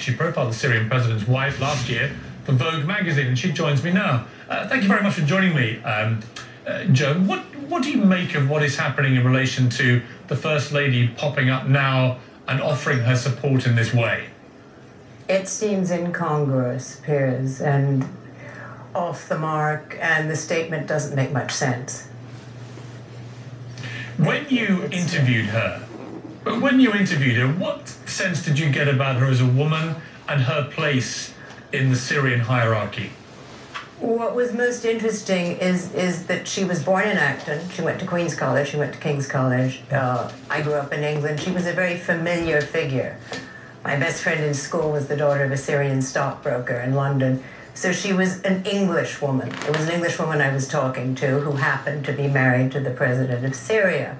She profiled the Syrian president's wife last year for Vogue magazine, and she joins me now. Thank you very much for joining me, Joan. What do you make of what is happening in relation to the First Lady popping up now and offering her support in this way? It seems incongruous, Piers, and off the mark, and the statement doesn't make much sense. When you interviewed her, what sense did you get about her as a woman and her place in the Syrian hierarchy? What was most interesting is that she was born in Acton. She went to Queen's College, she went to King's College. I grew up in England. She was a very familiar figure. My best friend in school was the daughter of a Syrian stockbroker in London. So she was an English woman. It was an English woman I was talking to who happened to be married to the president of Syria.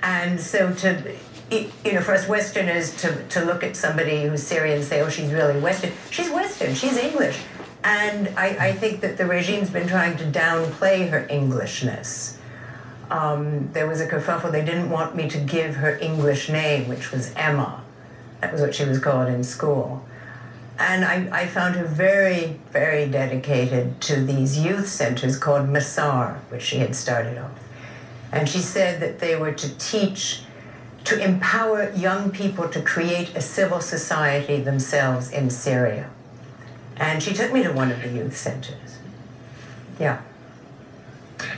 And so for us Westerners to look at somebody who's Syrian and say, oh, she's really Western. She's Western, she's English. And I think that the regime's been trying to downplay her Englishness. There was a kerfuffle. They didn't want me to give her English name, which was Emma. That was what she was called in school. And I found her very, very dedicated to these youth centers called Masar, which she had started off. And she said that they were to empower young people to create a civil society themselves in Syria. And she took me to one of the youth centers. Yeah.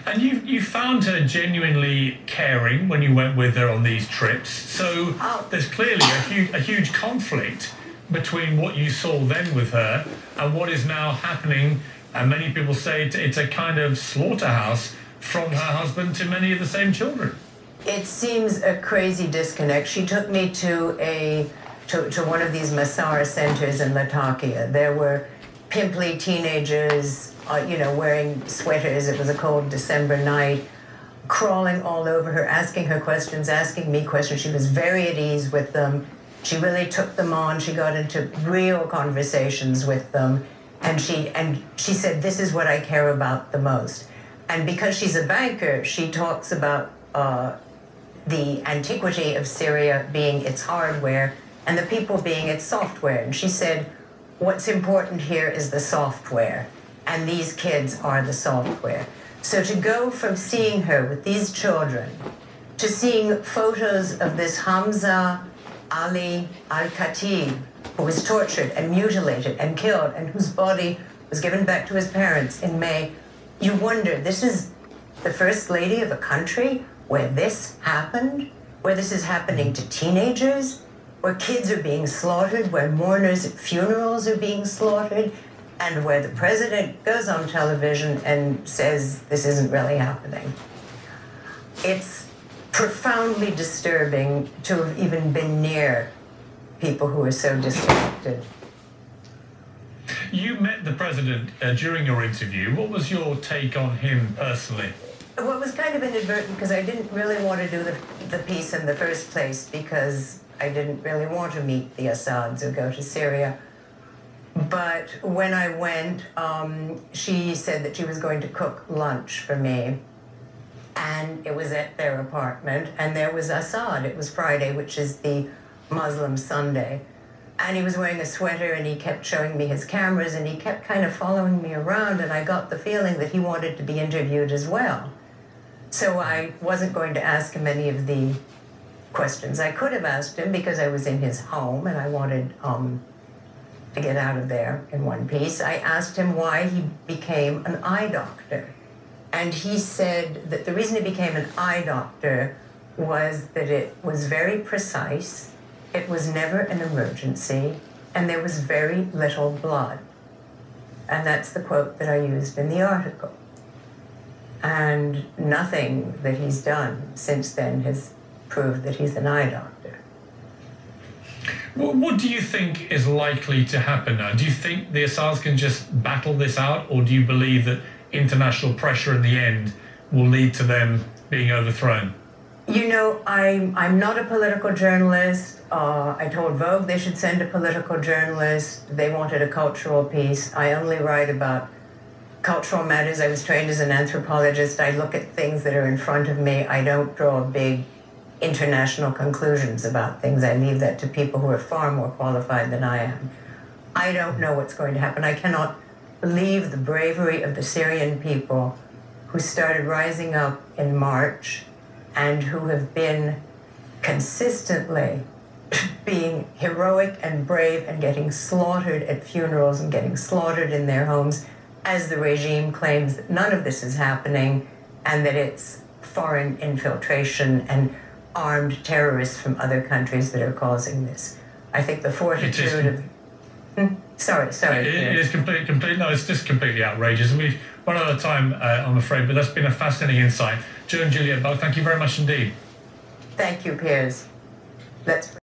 And you found her genuinely caring when you went with her on these trips. So there's clearly a huge conflict between what you saw then with her and what is now happening. And many people say it's a kind of slaughterhouse from her husband to many of the same children. It seems a crazy disconnect. She took me to one of these Masara centers in Latakia. There were pimply teenagers, wearing sweaters. It was a cold December night, crawling all over her, asking her questions, asking me questions. She was very at ease with them. She really took them on. She got into real conversations with them. And she said, this is what I care about the most. And because she's a banker, she talks about the antiquity of Syria being its hardware and the people being its software. And she said, what's important here is the software, and these kids are the software. So to go from seeing her with these children to seeing photos of this Hamza Ali al-Khatib, who was tortured and mutilated and killed and whose body was given back to his parents in May, you wonder, this is the First Lady of a country where this happened, where this is happening to teenagers, where kids are being slaughtered, where mourners at funerals are being slaughtered, and where the president goes on television and says this isn't really happening. It's profoundly disturbing to have even been near people who are so disconnected. You met the president during your interview. What was your take on him personally? Well, it was kind of inadvertent because I didn't really want to do the piece in the first place because I didn't really want to meet the Assads or go to Syria. But when I went, she said that she was going to cook lunch for me. And it was at their apartment. And there was Assad. It was Friday, which is the Muslim Sunday. And he was wearing a sweater, and he kept showing me his cameras, and he kept kind of following me around, and I got the feeling that he wanted to be interviewed as well. So I wasn't going to ask him any of the questions I could have asked him because I was in his home, and I wanted to get out of there in one piece. I asked him why he became an eye doctor. And he said that the reason he became an eye doctor was that it was very precise, it was never an emergency, and there was very little blood. And that's the quote that I used in the article. And nothing that he's done since then has proved that he's an eye doctor. Well, what do you think is likely to happen now? Do you think the Assads can just battle this out, or do you believe that international pressure in the end will lead to them being overthrown? You know, I'm not a political journalist. I told Vogue they should send a political journalist. They wanted a cultural piece. I only write about cultural matters. I was trained as an anthropologist. I look at things that are in front of me. I don't draw big international conclusions about things. I leave that to people who are far more qualified than I am. I don't know what's going to happen. I cannot believe the bravery of the Syrian people who started rising up in March and who have been consistently being heroic and brave and getting slaughtered at funerals and getting slaughtered in their homes as the regime claims that none of this is happening and that it's foreign infiltration and armed terrorists from other countries that are causing this. I think the fortitude of... Sorry. It is completely. No, it's just completely outrageous. And we've run out of time, I'm afraid, but that's been a fascinating insight. Joan, Juliet, thank you very much indeed. Thank you, Piers. Let's...